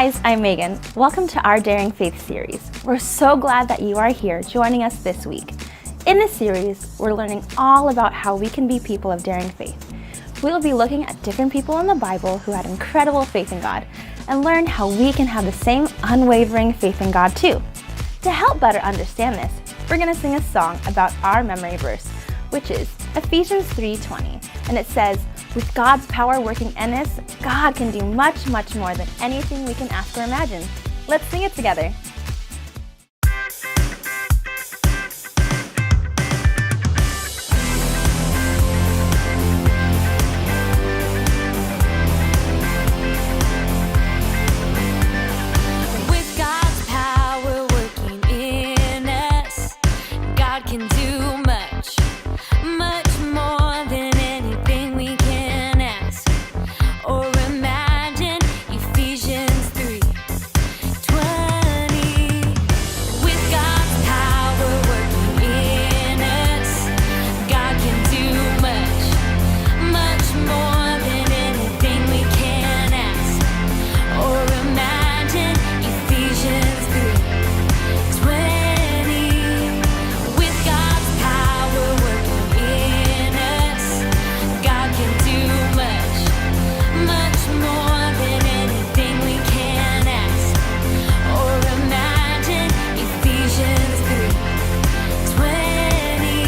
guys, I'm Megan. Welcome to our Daring Faith series. We're so glad that you are here joining us this week. In this series, we're learning all about how we can be people of daring faith. We'll be looking at different people in the Bible who had incredible faith in God and learn how we can have the same unwavering faith in God too. To help better understand this, we're going to sing a song about our memory verse, which is Ephesians 3:20, and it says, "With God's power working in us, God can do much, much more than anything we can ask or imagine." Let's sing it together. With God's power working in us, God can do much, much more than anything we can ask or imagine. Ephesians 3:20. With God's power working in us, God can do much, much more than anything we can ask or imagine. Ephesians 3:20. With God's power working in us, God can do much, much more than anything we can ask or imagine. Ephesians 3:20.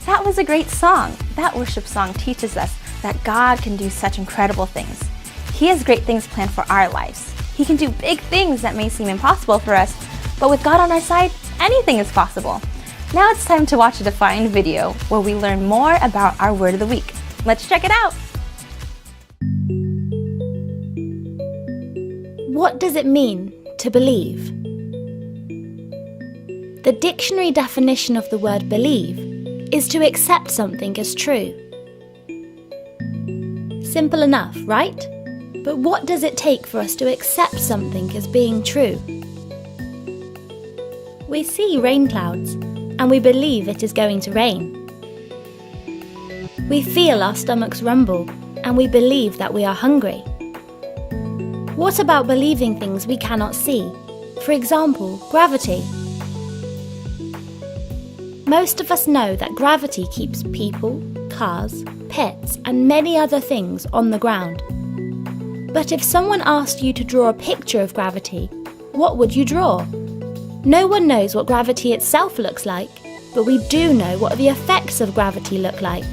That was a great song. That worship song teaches us that God can do such incredible things. He has great things planned for our lives. He can do big things that may seem impossible for us, but with God on our side, anything is possible. Now it's time to watch a defined video where we learn more about our word of the week. Let's check it out. What does it mean to believe? The dictionary definition of the word believe is to accept something as true. Simple enough, right? But what does it take for us to accept something as being true? We see rain clouds and we believe it is going to rain. We feel our stomachs rumble and we believe that we are hungry. What about believing things we cannot see? For example, gravity. Most of us know that gravity keeps people, cars, pets, and many other things on the ground. But if someone asked you to draw a picture of gravity, what would you draw? No one knows what gravity itself looks like, but we do know what the effects of gravity look like.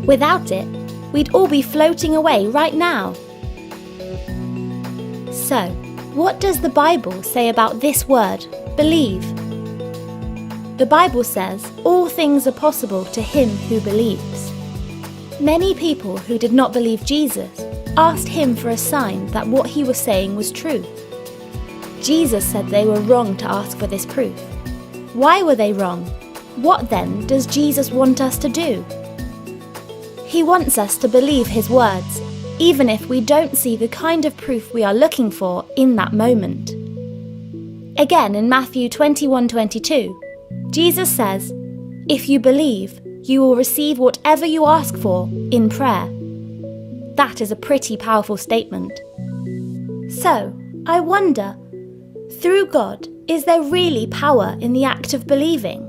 Without it, we'd all be floating away right now. So, what does the Bible say about this word, believe? The Bible says all things are possible to him who believes. Many people who did not believe Jesus asked him for a sign that what he was saying was true. Jesus said they were wrong to ask for this proof. Why were they wrong? What then does Jesus want us to do? He wants us to believe his words, even if we don't see the kind of proof we are looking for in that moment. Again, in Matthew 21:22, Jesus says, "If you believe, you will receive whatever you ask for in prayer." That is a pretty powerful statement. So, I wonder, through God, is there really power in the act of believing?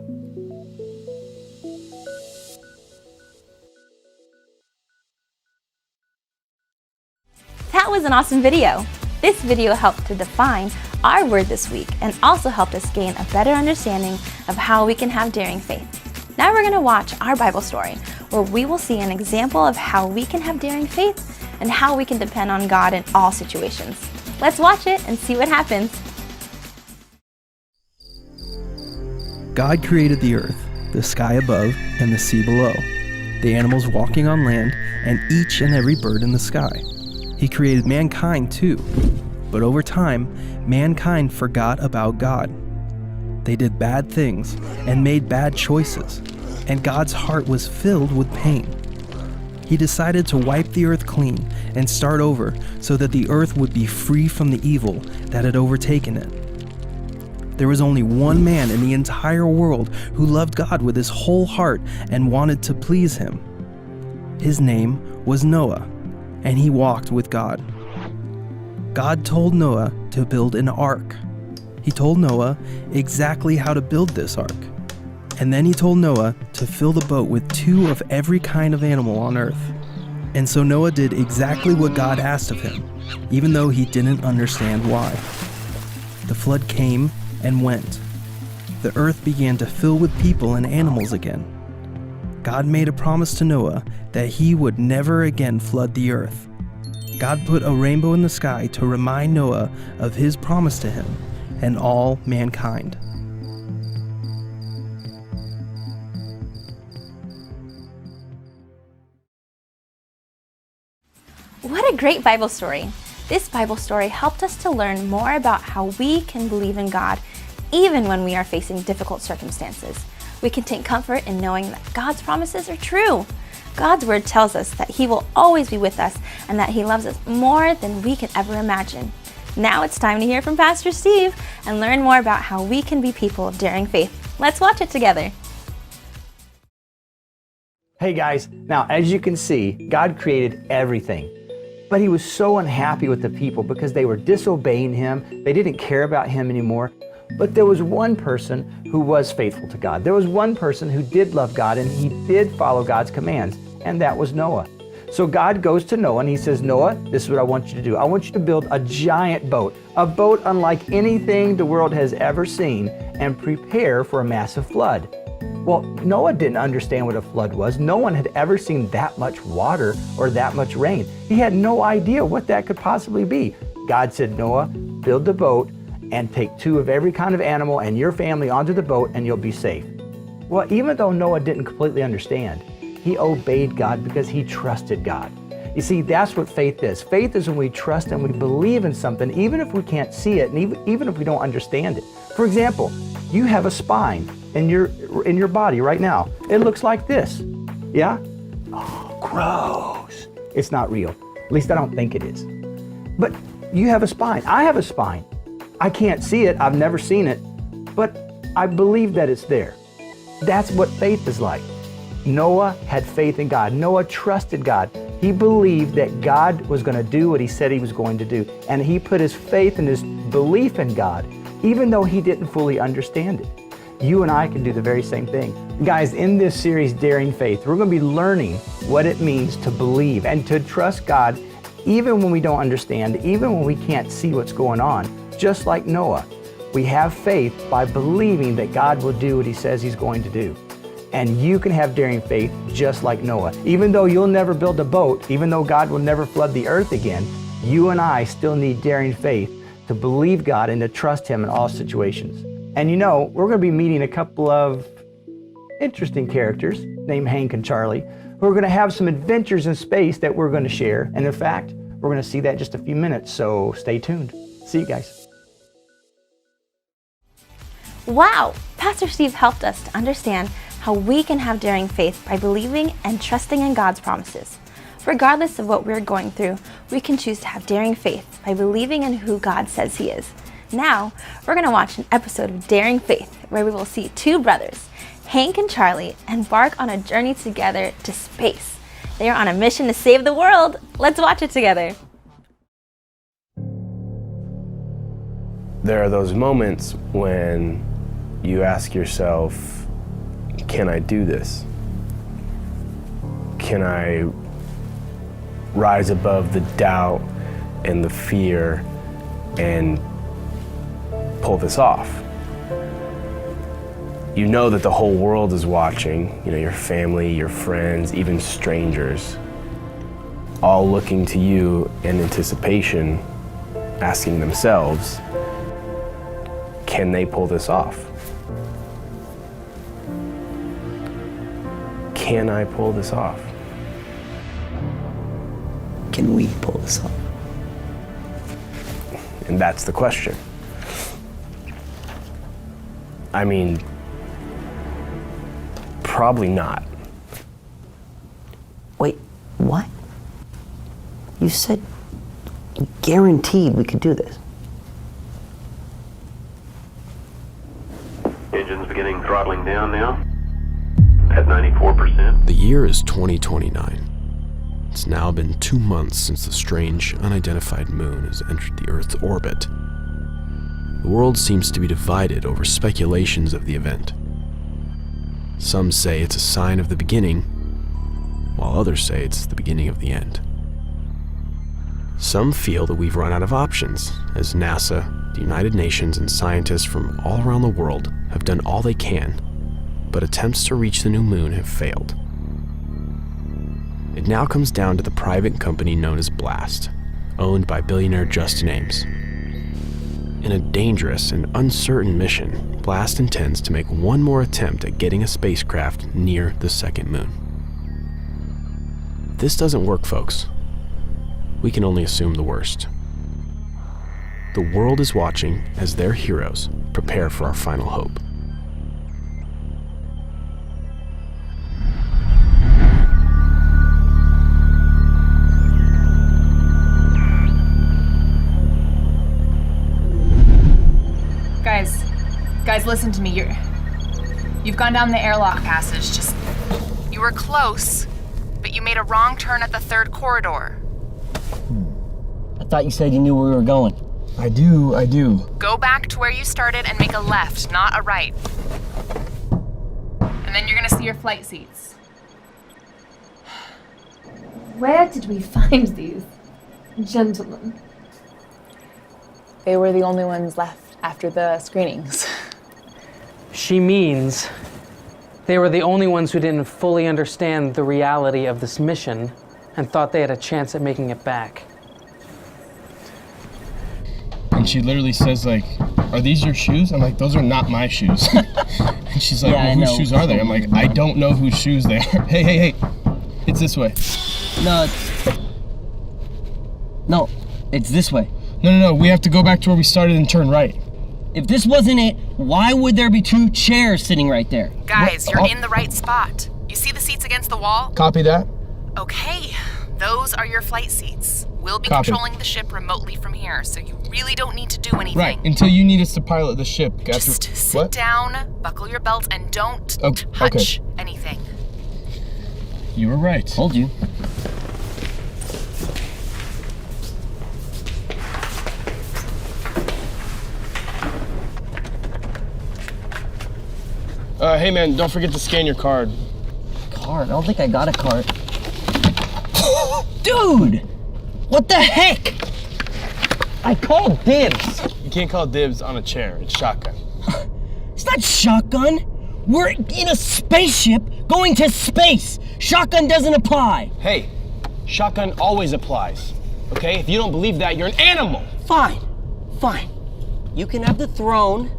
That was an awesome video. This video helped to define our word this week and also helped us gain a better understanding of how we can have daring faith. Now we're going to watch our Bible story where we will see an example of how we can have daring faith and how we can depend on God in all situations. Let's watch it and see what happens. God created the earth, the sky above, and the sea below, the animals walking on land, and each and every bird in the sky. He created mankind too, but over time, mankind forgot about God. They did bad things and made bad choices, and God's heart was filled with pain. He decided to wipe the earth clean and start over so that the earth would be free from the evil that had overtaken it. There was only one man in the entire world who loved God with his whole heart and wanted to please him. His name was Noah, and he walked with God. God told Noah to build an ark. He told Noah exactly how to build this ark. And then he told Noah to fill the boat with 2 of every kind of animal on earth. And so Noah did exactly what God asked of him, even though he didn't understand why. The flood came and went. The earth began to fill with people and animals again. God made a promise to Noah that he would never again flood the earth. God put a rainbow in the sky to remind Noah of his promise to him and all mankind. What a great Bible story! This Bible story helped us to learn more about how we can believe in God even when we are facing difficult circumstances. We can take comfort in knowing that God's promises are true. God's word tells us that He will always be with us and that He loves us more than we can ever imagine. Now it's time to hear from Pastor Steve and learn more about how we can be people of daring faith. Let's watch it together. Hey guys, now as you can see, God created everything. But He was so unhappy with the people because they were disobeying Him. They didn't care about Him anymore. But there was one person who was faithful to God. There was one person who did love God and he did follow God's commands, and that was Noah. So God goes to Noah and He says, Noah, this is what I want you to do. I want you to build a giant boat, a boat unlike anything the world has ever seen, and prepare for a massive flood. Well, Noah didn't understand what a flood was. No one had ever seen that much water or that much rain. He had no idea what that could possibly be. God said, Noah, build the boat and take 2 of every kind of animal and your family onto the boat and you'll be safe. Well, even though Noah didn't completely understand, he obeyed God because he trusted God. You see, that's what faith is. Faith is when we trust and we believe in something, even if we can't see it and even if we don't understand it. For example, you have a spine in your body right now. It looks like this. Yeah? Oh, gross. It's not real. At least I don't think it is. But you have a spine. I have a spine. I can't see it. I've never seen it. But I believe that it's there. That's what faith is like. Noah had faith in God. Noah trusted God. He believed that God was going to do what He said He was going to do. And he put his faith and his belief in God, even though he didn't fully understand it. You and I can do the very same thing. Guys, in this series, Daring Faith, we're going to be learning what it means to believe and to trust God even when we don't understand, even when we can't see what's going on. Just like Noah, we have faith by believing that God will do what He says He's going to do. And you can have daring faith just like Noah. Even though you'll never build a boat, even though God will never flood the earth again, you and I still need daring faith to believe God and to trust Him in all situations. And you know, we're going to be meeting a couple of interesting characters named Hank and Charlie, who are going to have some adventures in space that we're going to share. And in fact, we're going to see that in just a few minutes, so stay tuned. See you guys. Wow! Pastor Steve helped us to understand how we can have daring faith by believing and trusting in God's promises. Regardless of what we're going through, we can choose to have daring faith by believing in who God says He is. Now, we're going to watch an episode of Daring Faith where we will see 2 brothers, Hank and Charlie, embark on a journey together to space. They are on a mission to save the world. Let's watch it together. There are those moments when you ask yourself, can I do this? Can I rise above the doubt and the fear and pull this off? You know that the whole world is watching, your family, your friends, even strangers, all looking to you in anticipation, asking themselves, can they pull this off? Can I pull this off? Can we pull this off? And that's the question. I mean, probably not. Wait, what? You said guaranteed we could do this. Engines beginning throttling down now at 94%. The year is 2029. It's now been 2 months since the strange, unidentified moon has entered the Earth's orbit. The world seems to be divided over speculations of the event. Some say it's a sign of the beginning, while others say it's the beginning of the end. Some feel that we've run out of options, as NASA, the United Nations, and scientists from all around the world have done all they can, but attempts to reach the new moon have failed. It now comes down to the private company known as Blast, owned by billionaire Justin Ames. In a dangerous and uncertain mission, Blast intends to make one more attempt at getting a spacecraft near the second moon. If this doesn't work, folks, we can only assume the worst. The world is watching as their heroes prepare for our final hope. Guys, listen to me. You've gone down the airlock passage. You were close, but you made a wrong turn at the third corridor. I thought you said you knew where we were going. I do. Go back to where you started and make a left, not a right. And then you're gonna see your flight seats. Where did we find these gentlemen? They were the only ones left after the screenings. She means they were the only ones who didn't fully understand the reality of this mission and thought they had a chance at making it back. And she literally says, like, are these your shoes? I'm like, those are not my shoes. And she's like, well, whose shoes are they? I'm like, I don't know whose shoes they are. Hey. It's this way. No, it's this way. No. We have to go back to where we started and turn right. If this wasn't it, why would there be 2 chairs sitting right there? Guys, you're in the right spot. You see the seats against the wall? Copy that. Okay, those are your flight seats. We'll be Copy. controlling the ship remotely from here, so you really don't need to do anything. Right, until you need us to pilot the ship. Just sit down, buckle your belt, and don't touch anything. You were right. Told you. Hey man, don't forget to scan your card. Card? I don't think I got a card. Dude! What the heck? I called dibs. You can't call dibs on a chair. It's shotgun. It's not shotgun. We're in a spaceship going to space. Shotgun doesn't apply. Hey, shotgun always applies. Okay? If you don't believe that, you're an animal. Fine. You can have the throne.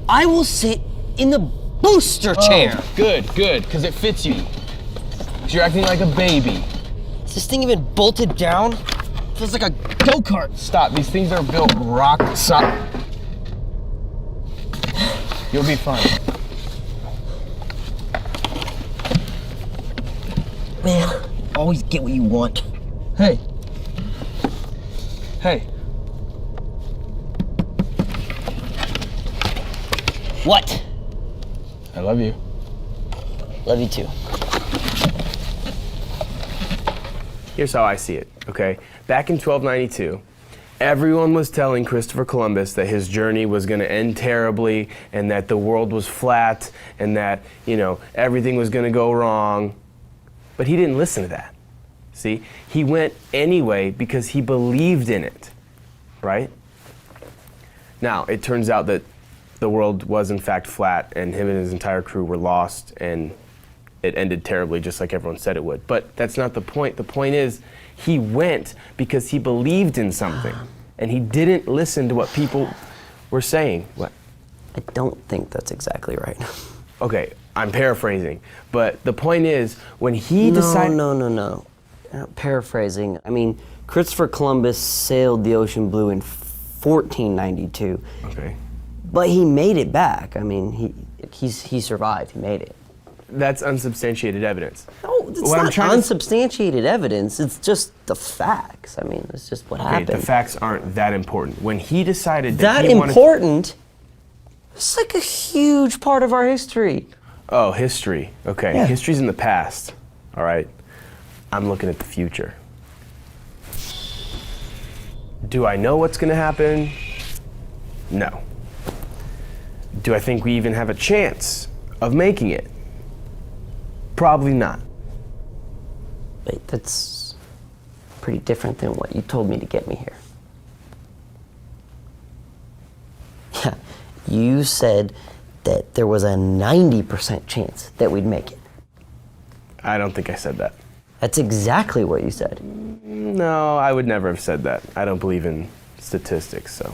I will sit in the booster chair. Oh, good, because it fits you. 'Cause you're acting like a baby. Is this thing even bolted down? Feels like a go-kart. Stop, these things are built rock solid. You'll be fine. Man, always get what you want. Hey. What? I love you. Love you too. Here's how I see it, okay? Back in 1292, everyone was telling Christopher Columbus that his journey was going to end terribly and that the world was flat and that, everything was going to go wrong. But he didn't listen to that. See? He went anyway because he believed in it, right? Now, it turns out that the world was in fact flat and him and his entire crew were lost and it ended terribly just like everyone said it would. But that's not the point. The point is he went because he believed in something and he didn't listen to what people were saying. What? I don't think that's exactly right. Okay, I'm paraphrasing, but the point is when he decided... No. Paraphrasing. I mean, Christopher Columbus sailed the ocean blue in 1492. Okay. But he made it back. I mean, he survived. He made it. That's unsubstantiated evidence. No, it's not unsubstantiated evidence. It's just the facts. I mean, it's just what happened. The facts aren't that important. When he decided that important, it's like a huge part of our history. Oh, history. Okay, yeah. History's in the past. All right. I'm looking at the future. Do I know what's going to happen? No. Do I think we even have a chance of making it? Probably not. Wait, that's pretty different than what you told me to get me here. Yeah, you said that there was a 90% chance that we'd make it. I don't think I said that. That's exactly what you said. No, I would never have said that. I don't believe in statistics, so.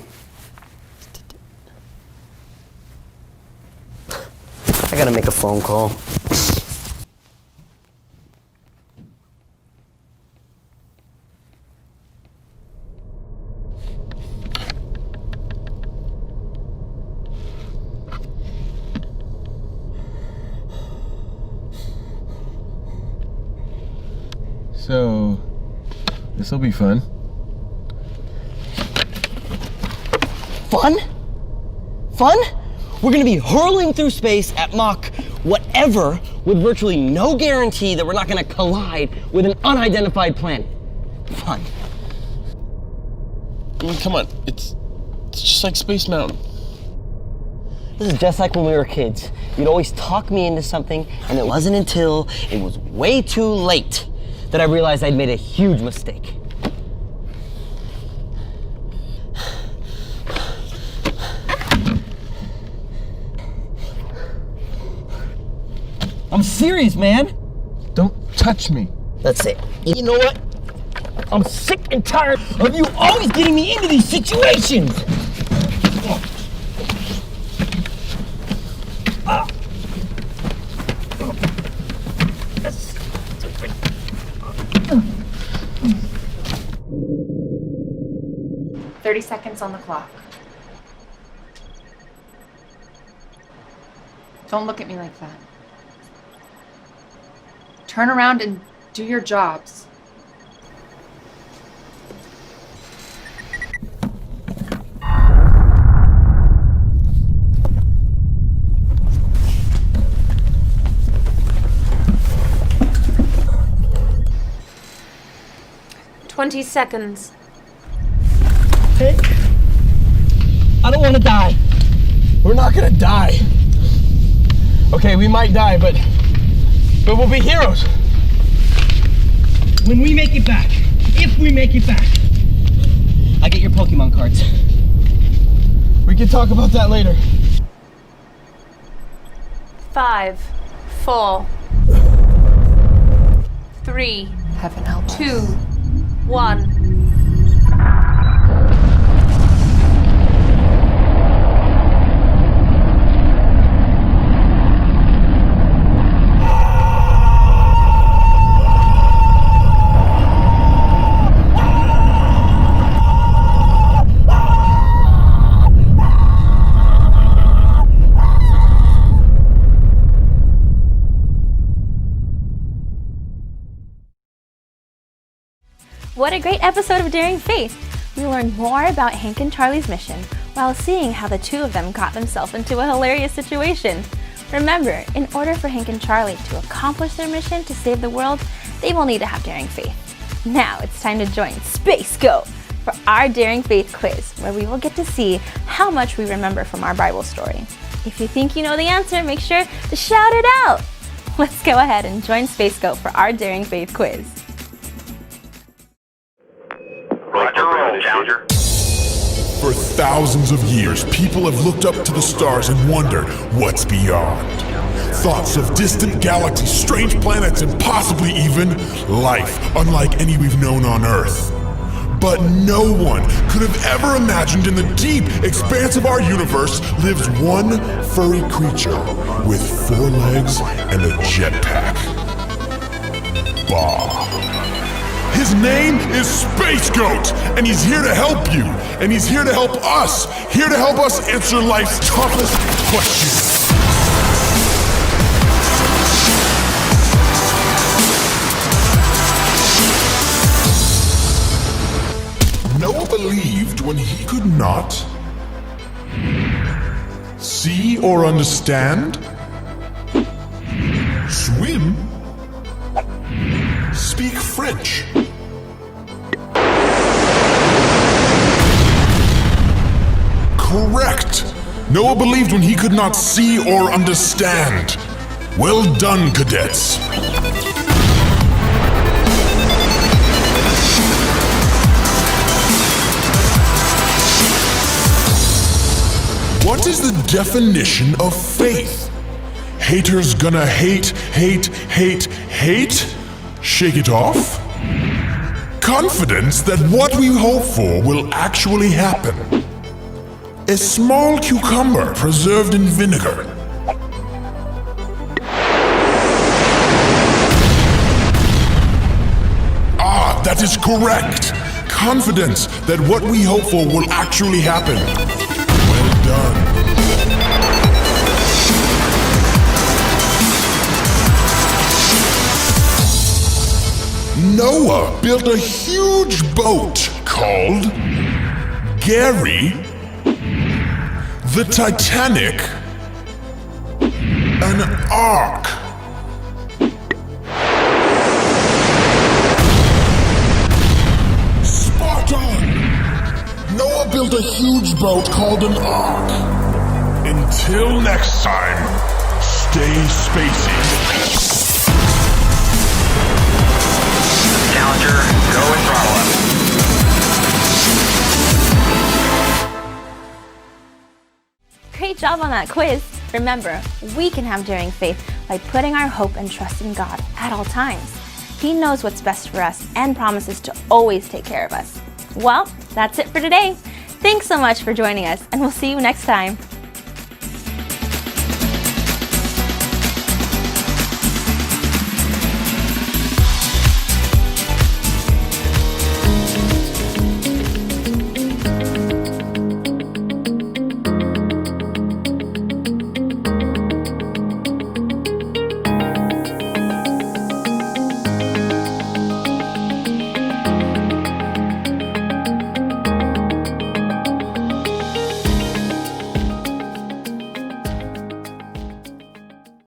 I gotta make a phone call. So, this'll be fun. Fun? Fun? We're gonna be hurling through space at Mach whatever with virtually no guarantee that we're not gonna collide with an unidentified planet. Fun. I mean, come on, it's just like Space Mountain. This is just like when we were kids. You'd always talk me into something, and it wasn't until it was way too late that I realized I'd made a huge mistake. I'm serious, man. Don't touch me. That's it. You know what? I'm sick and tired of you always getting me into these situations. "30 seconds on the clock. Don't look at me like that. Turn around and do your jobs." "20 seconds. Hey, I don't want to die. We're not gonna die. Okay, we might die, but we'll be heroes. When we make it back, if we make it back, I get your Pokemon cards. We can talk about that later. 5, 4, 3, Heaven help us. 2, 1. What a great episode of Daring Faith! We learned more about Hank and Charlie's mission while seeing how the two of them got themselves into a hilarious situation. Remember, in order for Hank and Charlie to accomplish their mission to save the world, they will need to have Daring Faith. Now it's time to join Space Go for our Daring Faith quiz, where we will get to see how much we remember from our Bible story. If you think you know the answer, make sure to shout it out! Let's go ahead and join Space Go for our Daring Faith quiz. For thousands of years, people have looked up to the stars and wondered what's beyond. Thoughts of distant galaxies, strange planets, and possibly even life unlike any we've known on Earth. But no one could have ever imagined in the deep expanse of our universe lives one furry creature with 4 legs and a jetpack. Bob. His name is Space Goat, and he's here to help you, and he's here to help us, answer life's toughest questions. Noah believed when he could not see or understand, swim, speak French? Correct. Noah believed when he could not see or understand. Well done, cadets. What is the definition of faith? Haters gonna hate, hate, hate, hate? Shake it off? Confidence that what we hope for will actually happen. A small cucumber preserved in vinegar. Ah, that is correct. Confidence that what we hope for will actually happen. Well done. Noah built a huge boat called Gary, the Titanic, an ark. Spot on! Noah built a huge boat called an ark. Until next time, stay spacey. Challenger, go and throttle up. Great job on that quiz. Remember, we can have daring faith by putting our hope and trust in God at all times. He knows what's best for us and promises to always take care of us. Well, that's it for today. Thanks so much for joining us, and we'll see you next time.